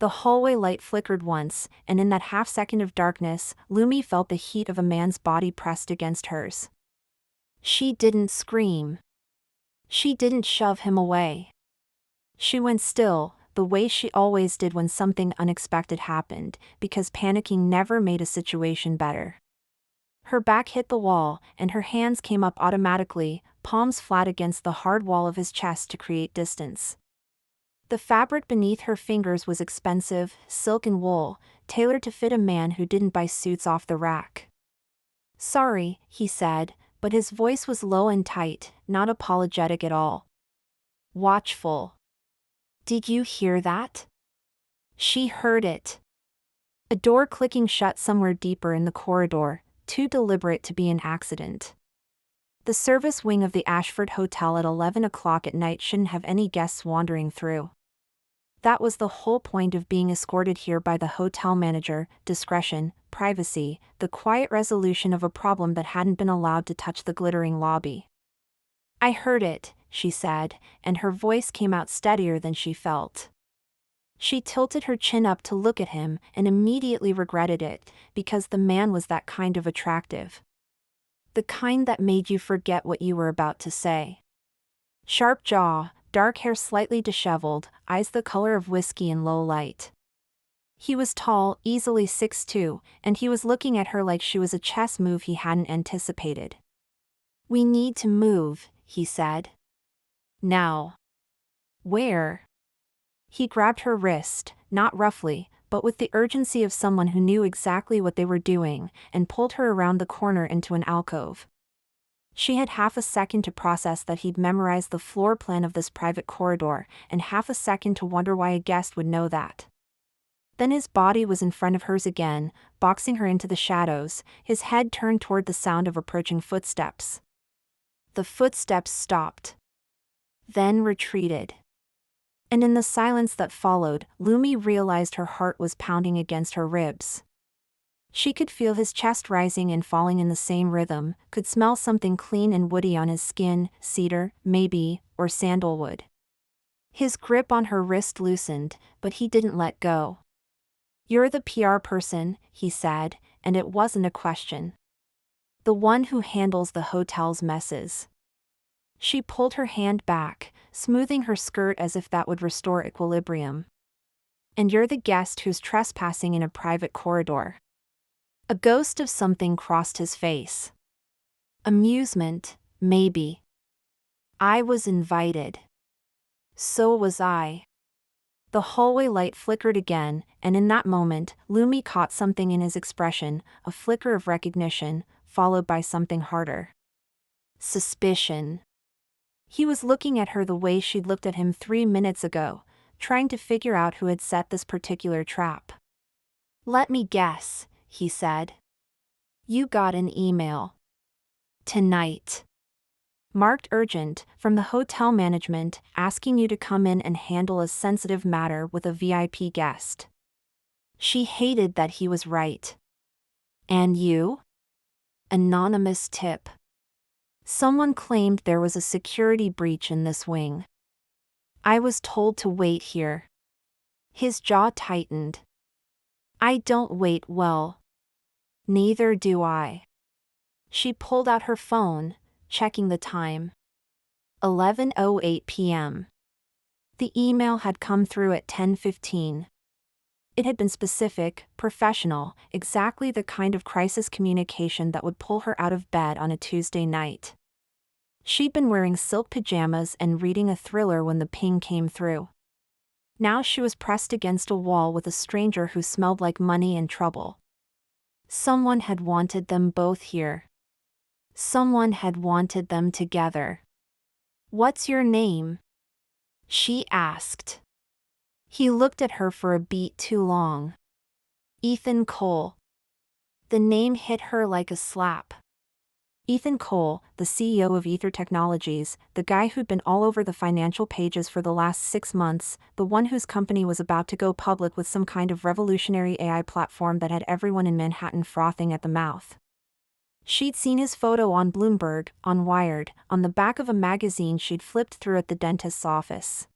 The hallway light flickered once, and in that half-second of darkness, Lumi felt the heat of a man's body pressed against hers. She didn't scream. She didn't shove him away. She went still, the way she always did when something unexpected happened, because panicking never made a situation better. Her back hit the wall, and her hands came up automatically, palms flat against the hard wall of his chest to create distance. The fabric beneath her fingers was expensive, silk and wool, tailored to fit a man who didn't buy suits off the rack. "Sorry," he said, but his voice was low and tight, not apologetic at all. Watchful. "Did you hear that?" She heard it. A door clicking shut somewhere deeper in the corridor, too deliberate to be an accident. The service wing of the Ashford Hotel at 11 o'clock at night shouldn't have any guests wandering through. That was the whole point of being escorted here by the hotel manager: discretion, privacy, the quiet resolution of a problem that hadn't been allowed to touch the glittering lobby. "I heard it," she said, and her voice came out steadier than she felt. She tilted her chin up to look at him and immediately regretted it, because the man was that kind of attractive. The kind that made you forget what you were about to say. Sharp jaw, dark hair slightly disheveled, eyes the color of whiskey in low light. He was tall, easily 6'2", and he was looking at her like she was a chess move he hadn't anticipated. "We need to move," he said. "Now." "Where?" He grabbed her wrist, not roughly, but with the urgency of someone who knew exactly what they were doing, and pulled her around the corner into an alcove. She had half a second to process that he'd memorized the floor plan of this private corridor, and half a second to wonder why a guest would know that. Then his body was in front of hers again, boxing her into the shadows, his head turned toward the sound of approaching footsteps. The footsteps stopped. Then retreated. And in the silence that followed, Lumi realized her heart was pounding against her ribs. She could feel his chest rising and falling in the same rhythm, could smell something clean and woody on his skin, cedar, maybe, or sandalwood. His grip on her wrist loosened, but he didn't let go. "You're the PR person," he said, and it wasn't a question. "The one who handles the hotel's messes." She pulled her hand back, smoothing her skirt as if that would restore equilibrium. "And you're the guest who's trespassing in a private corridor." A ghost of something crossed his face. Amusement, maybe. "I was invited." "So was I." The hallway light flickered again, and in that moment, Lumi caught something in his expression, a flicker of recognition, followed by something harder. Suspicion. He was looking at her the way she'd looked at him 3 minutes ago, trying to figure out who had set this particular trap. "Let me guess," he said. "You got an email. Tonight. Marked urgent, from the hotel management, asking you to come in and handle a sensitive matter with a VIP guest." She hated that he was right. "And you?" Anonymous tip. Someone claimed there was a security breach in this wing. "I was told to wait here." His jaw tightened. "I don't wait well." "Neither do I." She pulled out her phone, checking the time. 11:08 p.m. The email had come through at 10:15. It had been specific, professional, exactly the kind of crisis communication that would pull her out of bed on a Tuesday night. She'd been wearing silk pajamas and reading a thriller when the ping came through. Now she was pressed against a wall with a stranger who smelled like money and trouble. Someone had wanted them both here. Someone had wanted them together. "What's your name?" she asked. He looked at her for a beat too long. "Ethan Cole." The name hit her like a slap. Ethan Cole, the CEO of Ether Technologies, the guy who'd been all over the financial pages for the last 6 months, the one whose company was about to go public with some kind of revolutionary AI platform that had everyone in Manhattan frothing at the mouth. She'd seen his photo on Bloomberg, on Wired, on the back of a magazine she'd flipped through at the dentist's office.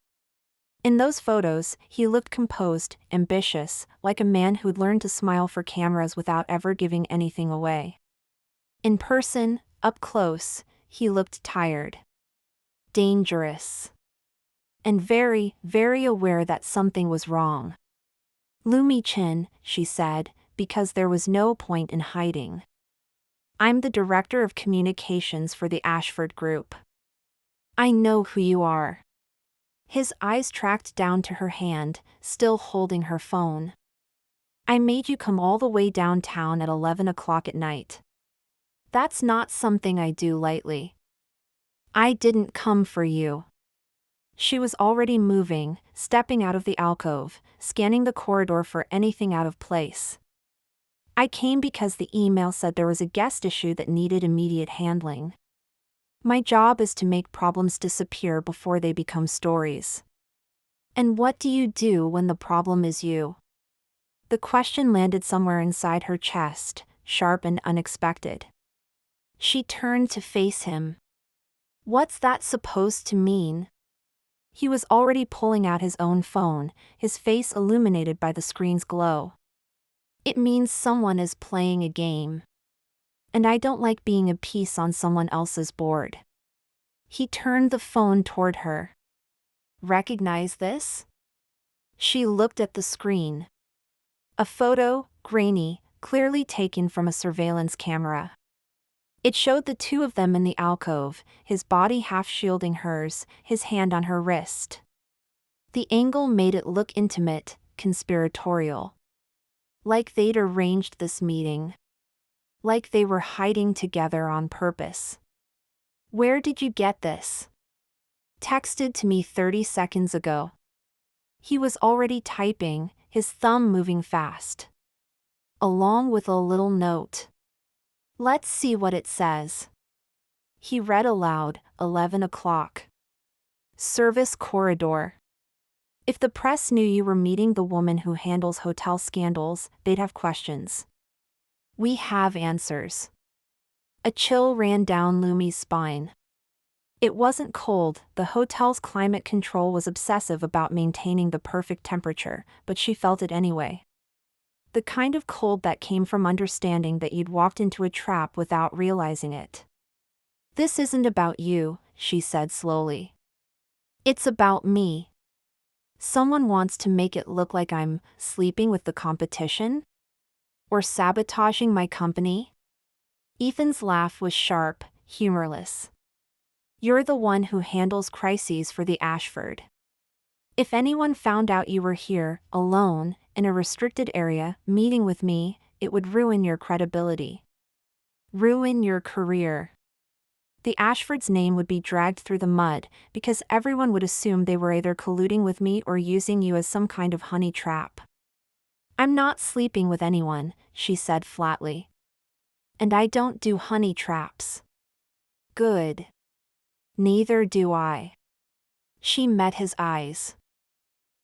In those photos, he looked composed, ambitious, like a man who'd learned to smile for cameras without ever giving anything away. In person, up close, he looked tired, dangerous, and very, very aware that something was wrong. Lumi Chin, she said, because there was no point in hiding. I'm the director of communications for the Ashford Group. I know who you are. His eyes tracked down to her hand, still holding her phone. I made you come all the way downtown at 11 o'clock at night. That's not something I do lightly. I didn't come for you. She was already moving, stepping out of the alcove, scanning the corridor for anything out of place. I came because the email said there was a guest issue that needed immediate handling. My job is to make problems disappear before they become stories. And what do you do when the problem is you? The question landed somewhere inside her chest, sharp and unexpected. She turned to face him. What's that supposed to mean? He was already pulling out his own phone, his face illuminated by the screen's glow. It means someone is playing a game. And I don't like being a piece on someone else's board. He turned the phone toward her. Recognize this? She looked at the screen. A photo, grainy, clearly taken from a surveillance camera. It showed the two of them in the alcove, his body half shielding hers, his hand on her wrist. The angle made it look intimate, conspiratorial. Like they'd arranged this meeting. Like they were hiding together on purpose. Where did you get this? Texted to me 30 seconds ago. He was already typing, his thumb moving fast. Along with a little note. Let's see what it says. He read aloud, 11 o'clock. Service corridor. If the press knew you were meeting the woman who handles hotel scandals, they'd have questions. We have answers. A chill ran down Lumi's spine. It wasn't cold, the hotel's climate control was obsessive about maintaining the perfect temperature, but she felt it anyway. The kind of cold that came from understanding that you'd walked into a trap without realizing it. This isn't about you, she said slowly. It's about me. Someone wants to make it look like I'm sleeping with the competition? Or sabotaging my company? Ethan's laugh was sharp, humorless. You're the one who handles crises for the Ashford. If anyone found out you were here, alone, in a restricted area, meeting with me, it would ruin your credibility. Ruin your career. The Ashford's name would be dragged through the mud, because everyone would assume they were either colluding with me or using you as some kind of honey trap. I'm not sleeping with anyone, she said flatly. And I don't do honey traps. Good. Neither do I. She met his eyes.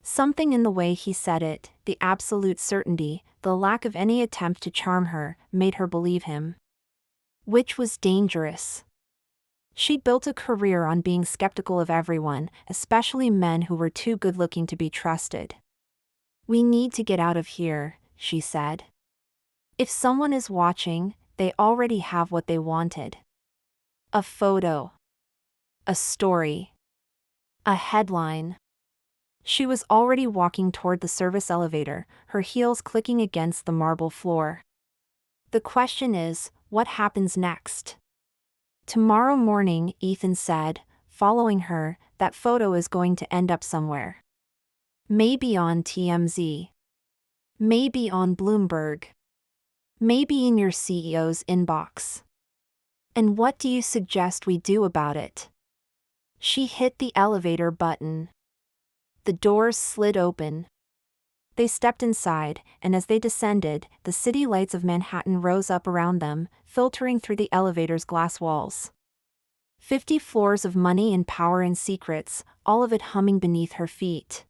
Something in the way he said it, the absolute certainty, the lack of any attempt to charm her, made her believe him. Which was dangerous. She'd built a career on being skeptical of everyone, especially men who were too good-looking to be trusted. We need to get out of here, she said. If someone is watching, they already have what they wanted. A photo. A story. A headline. She was already walking toward the service elevator, her heels clicking against the marble floor. The question is, what happens next? Tomorrow morning, Ethan said, following her, that photo is going to end up somewhere. Maybe on TMZ. Maybe on Bloomberg. Maybe in your CEO's inbox. And what do you suggest we do about it? She hit the elevator button. The doors slid open. They stepped inside, and as they descended, the city lights of Manhattan rose up around them, filtering through the elevator's glass walls. 50 floors of money and power and secrets, all of it humming beneath her feet.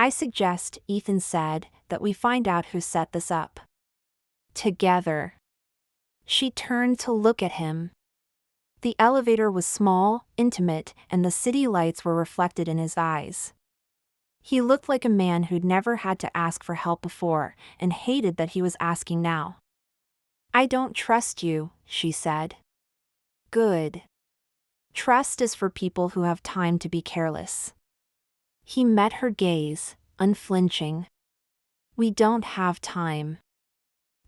I suggest, Ethan said, that we find out who set this up. Together. She turned to look at him. The elevator was small, intimate, and the city lights were reflected in his eyes. He looked like a man who'd never had to ask for help before, and hated that he was asking now. "I don't trust you," she said. "Good. Trust is for people who have time to be careless." He met her gaze, unflinching. "We don't have time.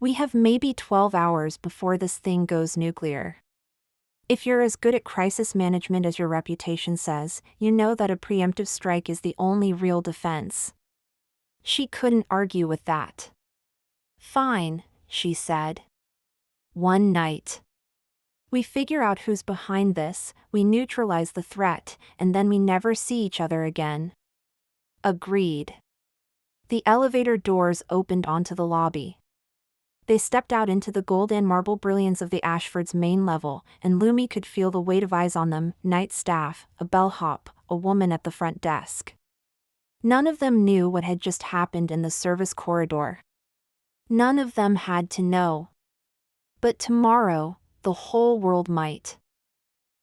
We have maybe 12 hours before this thing goes nuclear. If you're as good at crisis management as your reputation says, you know that a preemptive strike is the only real defense." She couldn't argue with that. "Fine," she said. "One night. We figure out who's behind this, we neutralize the threat, and then we never see each other again." Agreed. The elevator doors opened onto the lobby. They stepped out into the gold and marble brilliance of the Ashford's main level, and Lumi could feel the weight of eyes on them: night staff, a bellhop, a woman at the front desk. None of them knew what had just happened in the service corridor. None of them had to know. But tomorrow, the whole world might.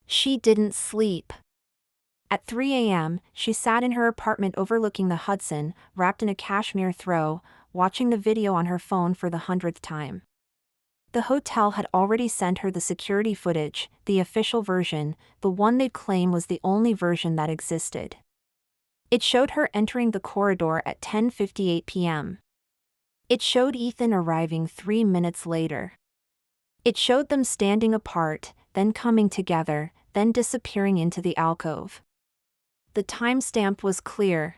She didn't sleep. At 3 a.m., she sat in her apartment overlooking the Hudson, wrapped in a cashmere throw, watching the video on her phone for the 100th time. The hotel had already sent her the security footage, the official version, the one they'd claim was the only version that existed. It showed her entering the corridor at 10:58 p.m. It showed Ethan arriving 3 minutes later. It showed them standing apart, then coming together, then disappearing into the alcove. The timestamp was clear.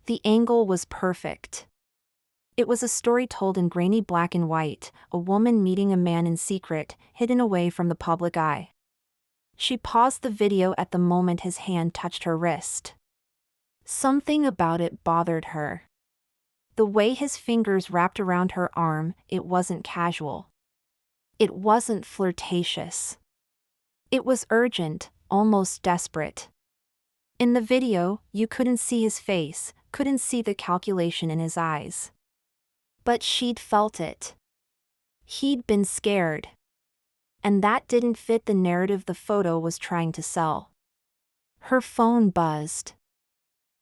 The angle was perfect. It was a story told in grainy black and white, a woman meeting a man in secret, hidden away from the public eye. She paused the video at the moment his hand touched her wrist. Something about it bothered her. The way his fingers wrapped around her arm, it wasn't casual. It wasn't flirtatious. It was urgent, almost desperate. In the video, you couldn't see his face, couldn't see the calculation in his eyes. But she'd felt it. He'd been scared. And that didn't fit the narrative the photo was trying to sell. Her phone buzzed.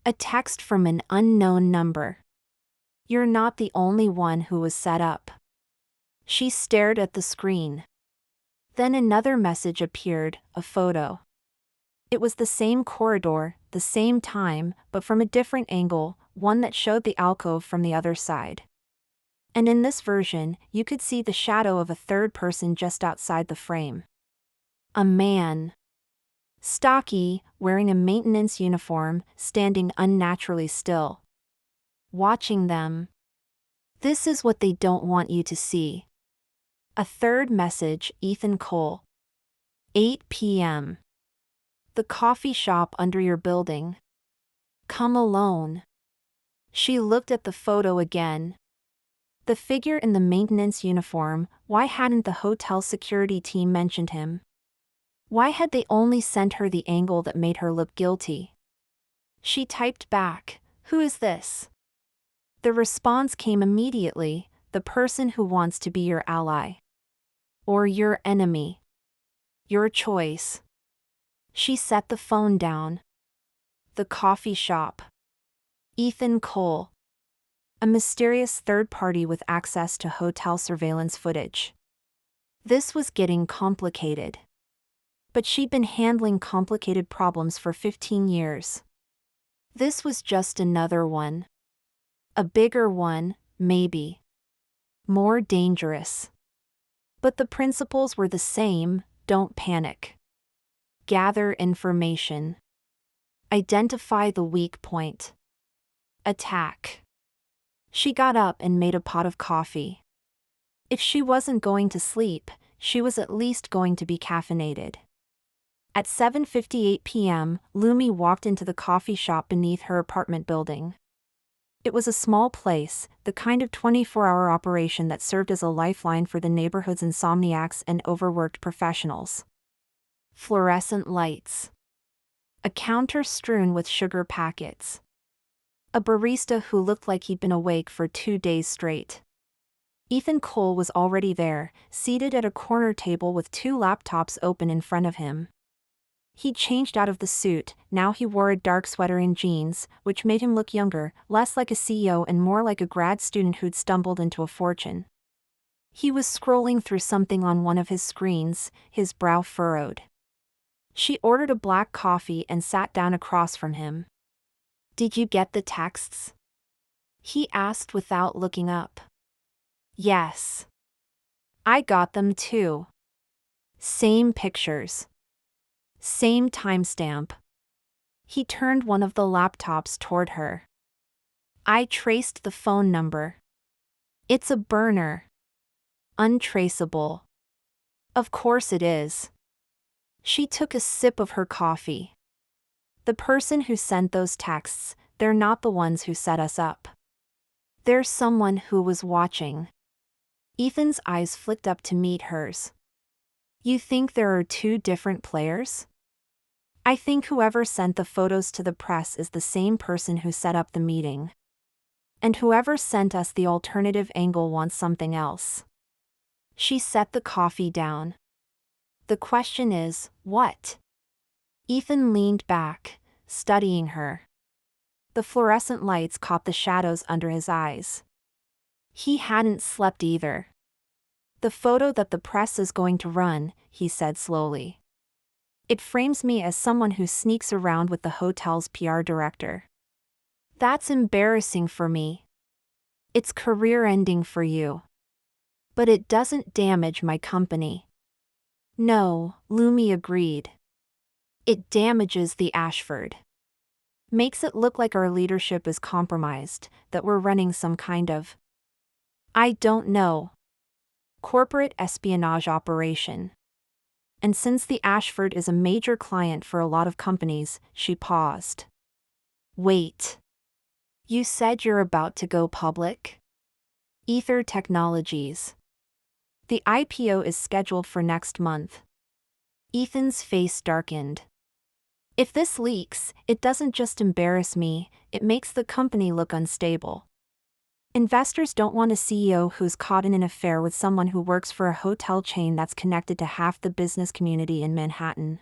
A text from an unknown number. "You're not the only one who was set up." She stared at the screen. Then another message appeared, a photo. It was the same corridor, the same time, but from a different angle, one that showed the alcove from the other side. And in this version, you could see the shadow of a third person just outside the frame. A man. Stocky, wearing a maintenance uniform, standing unnaturally still. Watching them. "This is what they don't want you to see." A third message, Ethan Cole. 8 p.m. "The coffee shop under your building. Come alone." She looked at the photo again. The figure in the maintenance uniform, why hadn't the hotel security team mentioned him? Why had they only sent her the angle that made her look guilty? She typed back, "Who is this?" The response came immediately, "The person who wants to be your ally. Or your enemy. Your choice." She set the phone down. The coffee shop. Ethan Cole. A mysterious third party with access to hotel surveillance footage. This was getting complicated. But she'd been handling complicated problems for 15 years. This was just another one. A bigger one, maybe. More dangerous. But the principles were the same: don't panic. Gather information. Identify the weak point. Attack. She got up and made a pot of coffee. If she wasn't going to sleep, she was at least going to be caffeinated. At 7:58 p.m., Lumi walked into the coffee shop beneath her apartment building. It was a small place, the kind of 24-hour operation that served as a lifeline for the neighborhood's insomniacs and overworked professionals. Fluorescent lights. A counter strewn with sugar packets. A barista who looked like he'd been awake for 2 days straight. Ethan Cole was already there, seated at a corner table with 2 laptops open in front of him. He changed out of the suit. Now he wore a dark sweater and jeans, which made him look younger, less like a CEO and more like a grad student who'd stumbled into a fortune. He was scrolling through something on one of his screens, his brow furrowed. She ordered a black coffee and sat down across from him. "Did you get the texts?" he asked without looking up. "Yes. I got them too. Same pictures. Same timestamp." He turned one of the laptops toward her. "I traced the phone number. It's a burner. Untraceable." "Of course it is." She took a sip of her coffee. "The person who sent those texts, they're not the ones who set us up. There's someone who was watching." Ethan's eyes flicked up to meet hers. "You think there are two different players?" "I think whoever sent the photos to the press is the same person who set up the meeting. And whoever sent us the alternative angle wants something else." She set the coffee down. "The question is, what?" Ethan leaned back, studying her. The fluorescent lights caught the shadows under his eyes. He hadn't slept either. "The photo that the press is going to run," he said slowly. "It frames me as someone who sneaks around with the hotel's PR director. That's embarrassing for me. It's career-ending for you. But it doesn't damage my company." "No," Lumi agreed. "It damages the Ashford. Makes it look like our leadership is compromised, that we're running some kind of, I don't know, corporate espionage operation." And since the Ashford is a major client for a lot of companies, she paused. "Wait. You said you're about to go public?" "Ether Technologies. The IPO is scheduled for next month." Ethan's face darkened. "If this leaks, it doesn't just embarrass me, it makes the company look unstable. Investors don't want a CEO who's caught in an affair with someone who works for a hotel chain that's connected to half the business community in Manhattan."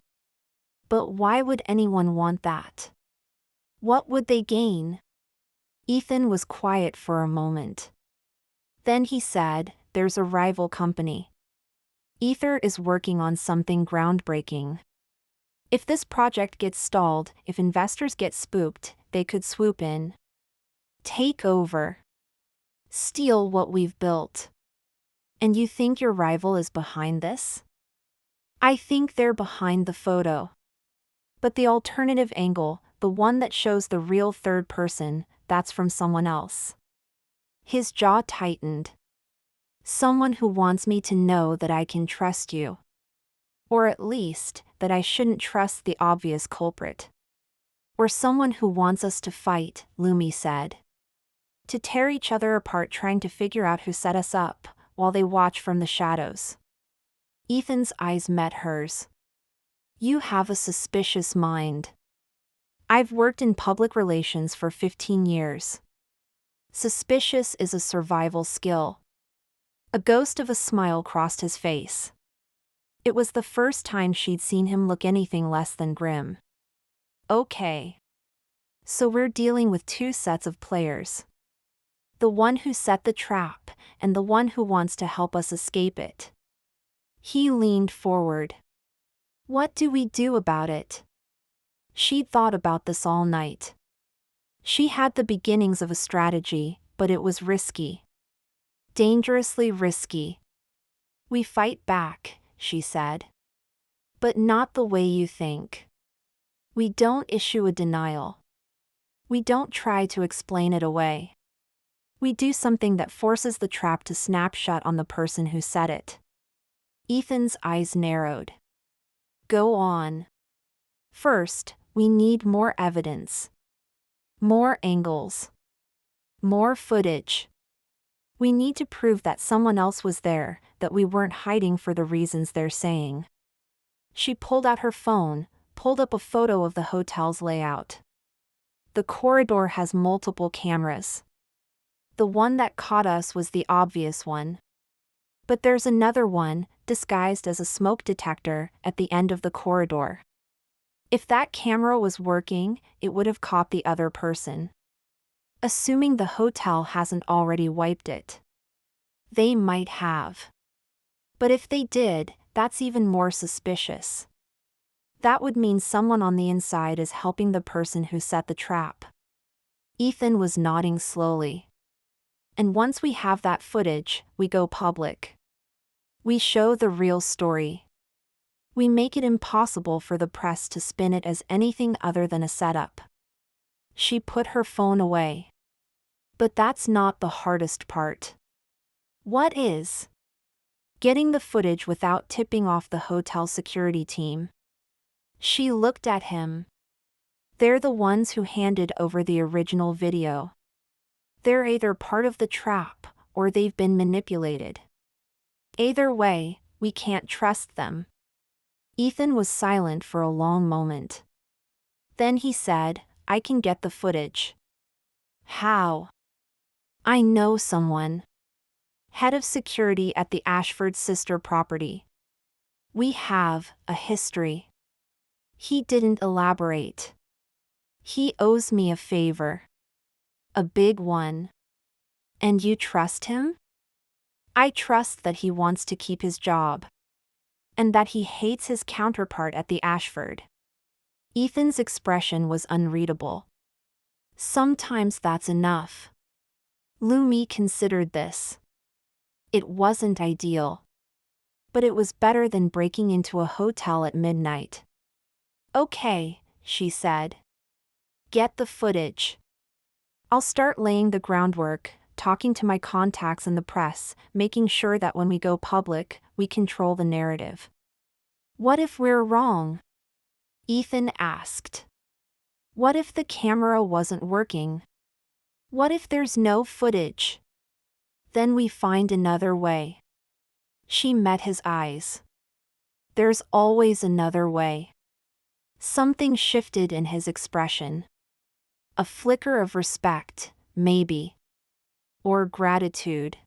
"But why would anyone want that? What would they gain?" Ethan was quiet for a moment. Then he said, "There's a rival company. Ether is working on something groundbreaking. If this project gets stalled, if investors get spooked, they could swoop in. Take over. Steal what we've built. And you think your rival is behind this?" "I think they're behind the photo. But the alternative angle, the one that shows the real third person, that's from someone else." His jaw tightened. "Someone who wants me to know that I can trust you. Or at least, that I shouldn't trust the obvious culprit. Or someone who wants us to fight," Lumi said. "To tear each other apart trying to figure out who set us up, while they watch from the shadows." Ethan's eyes met hers. "You have a suspicious mind." "I've worked in public relations for 15 years. Suspicious is a survival skill." A ghost of a smile crossed his face. It was the first time she'd seen him look anything less than grim. "Okay. So we're dealing with two sets of players. The one who set the trap, and the one who wants to help us escape it." He leaned forward. "What do we do about it?" She'd thought about this all night. She had the beginnings of a strategy, but it was risky. Dangerously risky. "We fight back," she said. "But not the way you think. We don't issue a denial. We don't try to explain it away. We do something that forces the trap to snap shut on the person who set it." Ethan's eyes narrowed. "Go on." "First, we need more evidence. More angles. More footage. We need to prove that someone else was there, that we weren't hiding for the reasons they're saying." She pulled out her phone, pulled up a photo of the hotel's layout. "The corridor has multiple cameras. The one that caught us was the obvious one. But there's another one, disguised as a smoke detector, at the end of the corridor. If that camera was working, it would have caught the other person. Assuming the hotel hasn't already wiped it. They might have. But if they did, that's even more suspicious. That would mean someone on the inside is helping the person who set the trap. Ethan was nodding slowly. And once we have that footage, we go public. We show the real story. We make it impossible for the press to spin it as anything other than a setup. She put her phone away. But that's not the hardest part. What is? Getting the footage without tipping off the hotel security team. She looked at him. They're the ones who handed over the original video. They're either part of the trap, or they've been manipulated. Either way, we can't trust them. Ethan was silent for a long moment. Then he said, I can get the footage. How? I know someone. Head of security at the Ashford sister property. We have a history. He didn't elaborate. He owes me a favor. A big one. And you trust him? I trust that he wants to keep his job. And that he hates his counterpart at the Ashford. Ethan's expression was unreadable. Sometimes that's enough. Lumi considered this. It wasn't ideal. But it was better than breaking into a hotel at midnight. Okay, she said. Get the footage. I'll start laying the groundwork, talking to my contacts in the press, making sure that when we go public, we control the narrative. What if we're wrong? Ethan asked. What if the camera wasn't working? What if there's no footage? Then we find another way. She met his eyes. There's always another way. Something shifted in his expression. A flicker of respect, maybe. Or gratitude.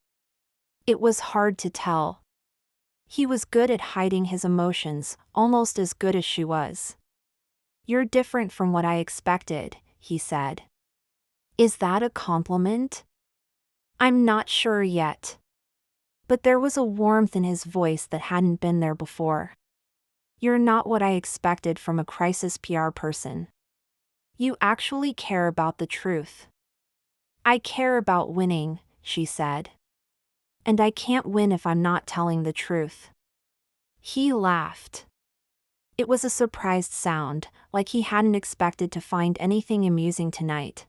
It was hard to tell. He was good at hiding his emotions, almost as good as she was. You're different from what I expected, he said. Is that a compliment? I'm not sure yet. But there was a warmth in his voice that hadn't been there before. You're not what I expected from a crisis PR person. You actually care about the truth. I care about winning, she said. And I can't win if I'm not telling the truth. He laughed. It was a surprised sound, like he hadn't expected to find anything amusing tonight.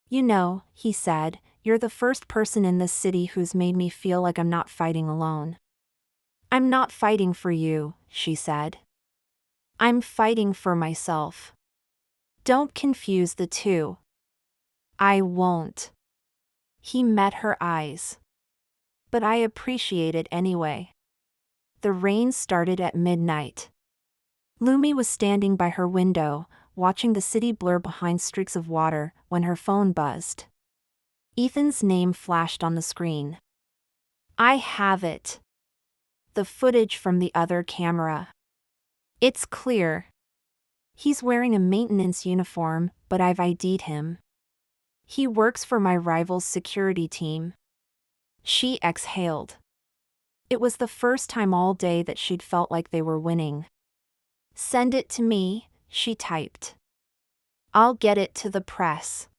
You know, he said, you're the first person in this city who's made me feel like I'm not fighting alone. I'm not fighting for you, she said. I'm fighting for myself. Don't confuse the two. I won't. He met her eyes. But I appreciate it anyway. The rain started at midnight. Lumi was standing by her window, watching the city blur behind streaks of water, when her phone buzzed. Ethan's name flashed on the screen. I have it. The footage from the other camera. It's clear. He's wearing a maintenance uniform, but I've ID'd him. He works for my rival's security team. She exhaled. It was the first time all day that she'd felt like they were winning. Send it to me, she typed. I'll get it to the press.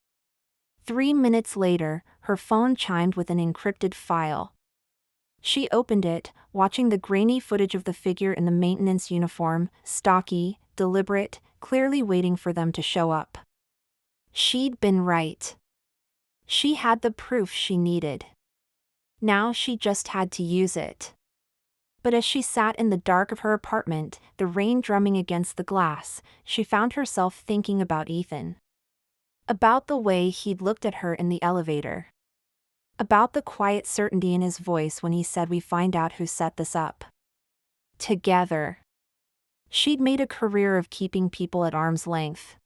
3 minutes later, her phone chimed with an encrypted file. She opened it, watching the grainy footage of the figure in the maintenance uniform, stocky, deliberate, clearly waiting for them to show up. She'd been right. She had the proof she needed. Now she just had to use it. But as she sat in the dark of her apartment, the rain drumming against the glass, she found herself thinking about Ethan. About the way he'd looked at her in the elevator. About the quiet certainty in his voice when he said we find out who set this up. Together. She'd made a career of keeping people at arm's length.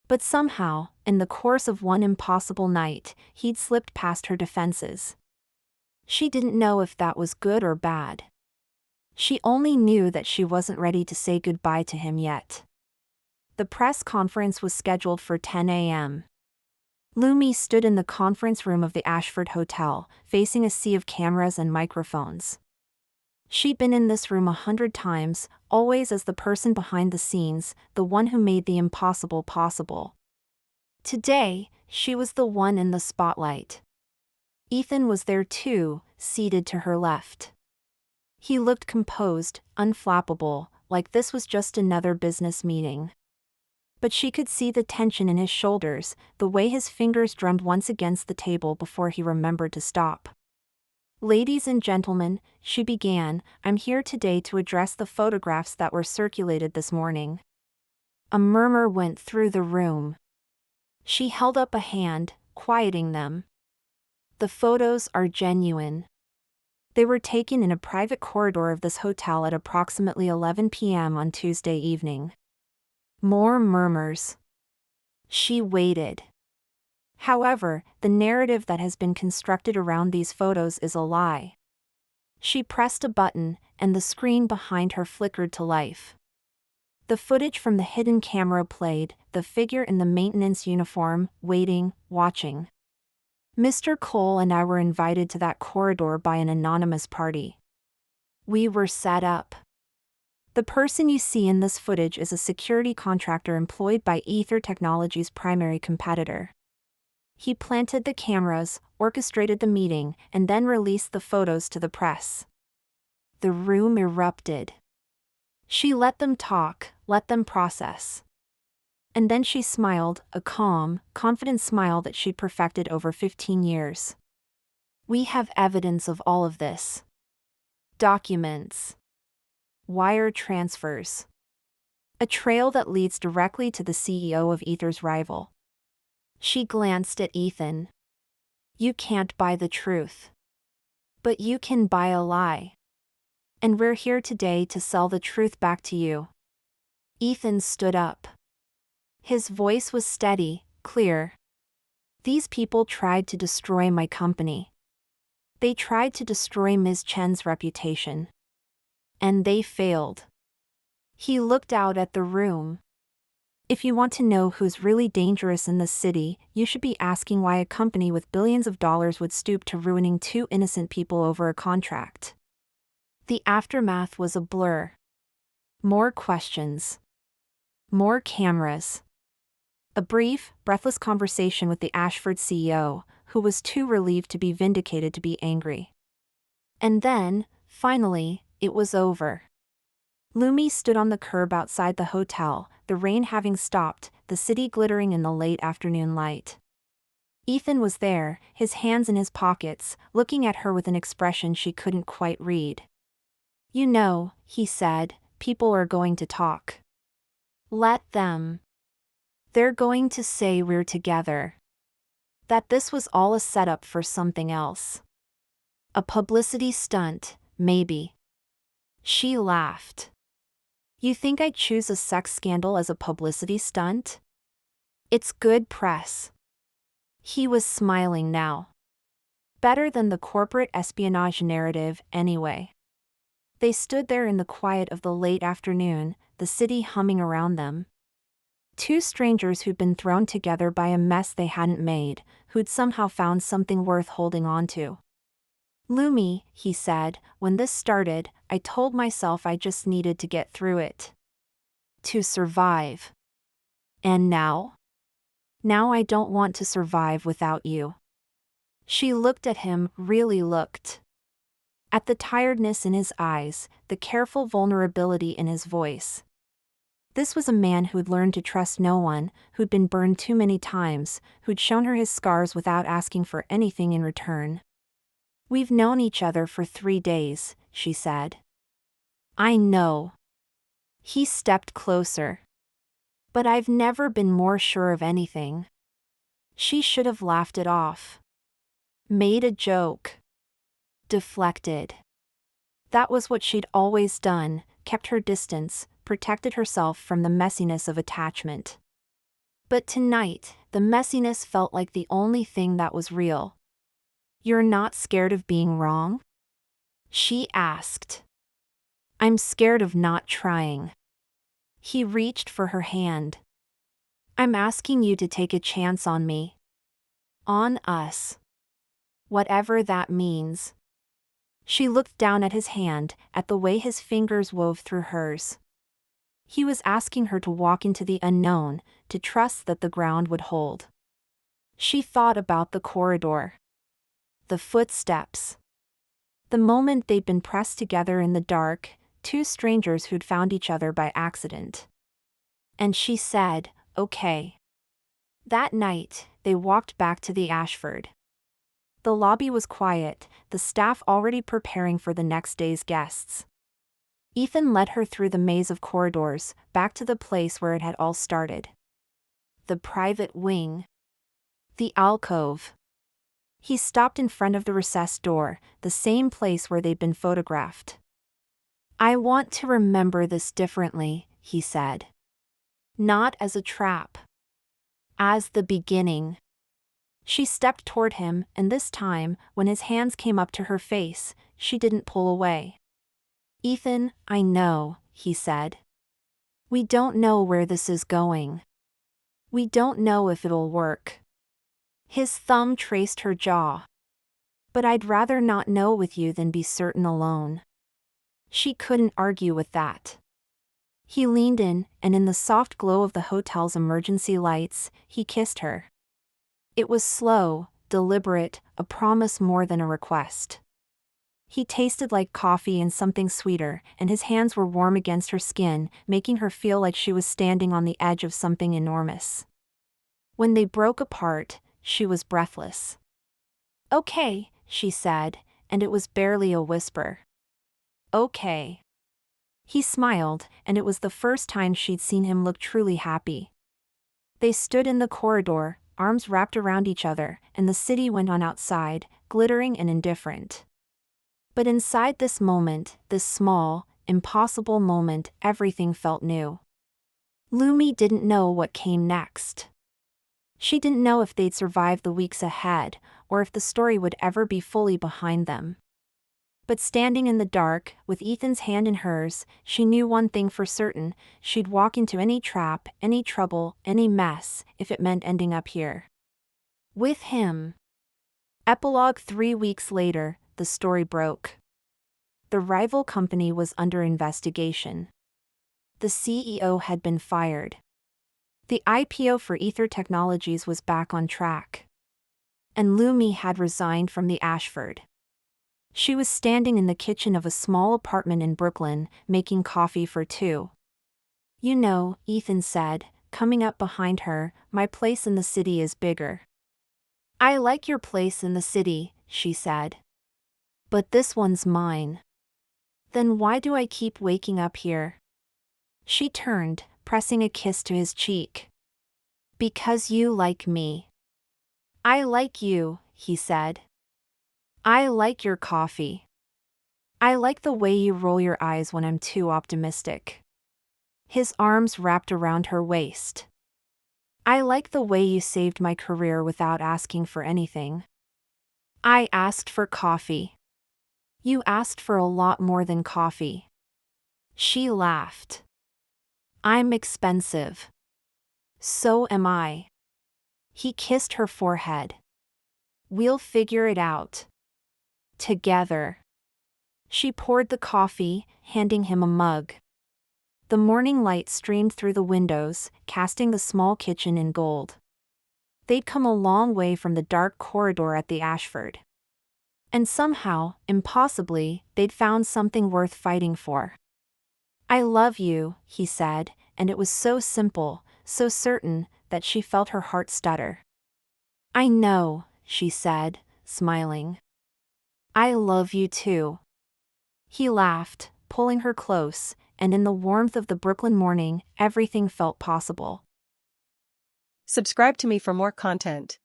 But somehow, in the course of one impossible night, he'd slipped past her defenses. She didn't know if that was good or bad. She only knew that she wasn't ready to say goodbye to him yet. The press conference was scheduled for 10 a.m. Lumi stood in the conference room of the Ashford Hotel, facing a sea of cameras and microphones. She'd been in this room 100 times, always as the person behind the scenes, the one who made the impossible possible. Today, she was the one in the spotlight. Ethan was there too, seated to her left. He looked composed, unflappable, like this was just another business meeting. But she could see the tension in his shoulders, the way his fingers drummed once against the table before he remembered to stop. "Ladies and gentlemen," she began, "I'm here today to address the photographs that were circulated this morning." A murmur went through the room. She held up a hand, quieting them. "The photos are genuine. They were taken in a private corridor of this hotel at approximately 11 p.m. on Tuesday evening." More murmurs. She waited. However, the narrative that has been constructed around these photos is a lie. She pressed a button, and the screen behind her flickered to life. The footage from the hidden camera played, the figure in the maintenance uniform, waiting, watching. "Mr. Cole and I were invited to that corridor by an anonymous party. We were set up. The person you see in this footage is a security contractor employed by Ether Technologies' primary competitor. He planted the cameras, orchestrated the meeting, and then released the photos to the press." The room erupted. She let them talk, let them process. And then she smiled, a calm, confident smile that she'd perfected over 15 years. "We have evidence of all of this. Documents. Wire transfers. A trail that leads directly to the CEO of Ether's rival." She glanced at Ethan. "You can't buy the truth. But you can buy a lie. And we're here today to sell the truth back to you." Ethan stood up. His voice was steady, clear. "These people tried to destroy my company. They tried to destroy Ms. Chen's reputation. And they failed." He looked out at the room. "If you want to know who's really dangerous in this city, you should be asking why a company with billions of dollars would stoop to ruining two innocent people over a contract." The aftermath was a blur. More questions. More cameras. A brief, breathless conversation with the Ashford CEO, who was too relieved to be vindicated to be angry. And then, finally, it was over. Lumi stood on the curb outside the hotel, the rain having stopped, the city glittering in the late afternoon light. Ethan was there, his hands in his pockets, looking at her with an expression she couldn't quite read. "You know," he said, "people are going to talk. Let them. They're going to say we're together. That this was all a setup for something else. A publicity stunt, maybe." She laughed. "You think I'd choose a sex scandal as a publicity stunt? It's good press." He was smiling now. Better than the corporate espionage narrative, anyway. They stood there in the quiet of the late afternoon, the city humming around them. Two strangers who'd been thrown together by a mess they hadn't made, who'd somehow found something worth holding on to. "Lumi," he said, "when this started, I told myself I just needed to get through it. To survive. And now? Now I don't want to survive without you." She looked at him, really looked. At the tiredness in his eyes, the careful vulnerability in his voice. This was a man who'd learned to trust no one, who'd been burned too many times, who'd shown her his scars without asking for anything in return. "We've known each other for 3 days," she said. "I know." He stepped closer. "But I've never been more sure of anything." She should have laughed it off. Made a joke. Deflected. That was what she'd always done, kept her distance, protected herself from the messiness of attachment. But tonight, the messiness felt like the only thing that was real. "You're not scared of being wrong?" she asked. "I'm scared of not trying." He reached for her hand. I'm asking you to take a chance on me. On us. Whatever that means. She looked down at his hand, at the way his fingers wove through hers. He was asking her to walk into the unknown, to trust that the ground would hold. She thought about the corridor. The footsteps. The moment they'd been pressed together in the dark, two strangers who'd found each other by accident. And she said, "Okay." That night, they walked back to the Ashford. The lobby was quiet, the staff already preparing for the next day's guests. Ethan led her through the maze of corridors, back to the place where it had all started. The private wing. The alcove. He stopped in front of the recessed door, the same place where they'd been photographed. "I want to remember this differently," he said. "Not as a trap. As the beginning." She stepped toward him, and this time, when his hands came up to her face, she didn't pull away. "Ethan, I know," he said. "We don't know where this is going. We don't know if it'll work." His thumb traced her jaw. "But I'd rather not know with you than be certain alone." She couldn't argue with that. He leaned in, and in the soft glow of the hotel's emergency lights, he kissed her. It was slow, deliberate, a promise more than a request. He tasted like coffee and something sweeter, and his hands were warm against her skin, making her feel like she was standing on the edge of something enormous. When they broke apart, she was breathless. "Okay," she said, and it was barely a whisper. "Okay." He smiled, and it was the first time she'd seen him look truly happy. They stood in the corridor, arms wrapped around each other, and the city went on outside, glittering and indifferent. But inside this moment, this small, impossible moment, everything felt new. Lumi didn't know what came next. She didn't know if they'd survive the weeks ahead, or if the story would ever be fully behind them. But standing in the dark, with Ethan's hand in hers, she knew one thing for certain: she'd walk into any trap, any trouble, any mess, if it meant ending up here. With him. Epilogue 3 weeks later, the story broke. The rival company was under investigation. The CEO had been fired. The IPO for Ether Technologies was back on track. And Lumi had resigned from the Ashford. She was standing in the kitchen of a small apartment in Brooklyn, making coffee for two. "You know," Ethan said, coming up behind her, "my place in the city is bigger." "I like your place in the city," she said. "But this one's mine." "Then why do I keep waking up here?" She turned, pressing a kiss to his cheek. "Because you like me." "I like you," he said. "I like your coffee. I like the way you roll your eyes when I'm too optimistic." His arms wrapped around her waist. "I like the way you saved my career without asking for anything." "I asked for coffee." "You asked for a lot more than coffee." She laughed. "I'm expensive." "So am I." He kissed her forehead. "We'll figure it out. Together." She poured the coffee, handing him a mug. The morning light streamed through the windows, casting the small kitchen in gold. They'd come a long way from the dark corridor at the Ashford. And somehow, impossibly, they'd found something worth fighting for. "I love you," he said, and it was so simple, so certain, that she felt her heart stutter. "I know," she said, smiling. "I love you too." He laughed, pulling her close, and in the warmth of the Brooklyn morning, everything felt possible. Subscribe to me for more content.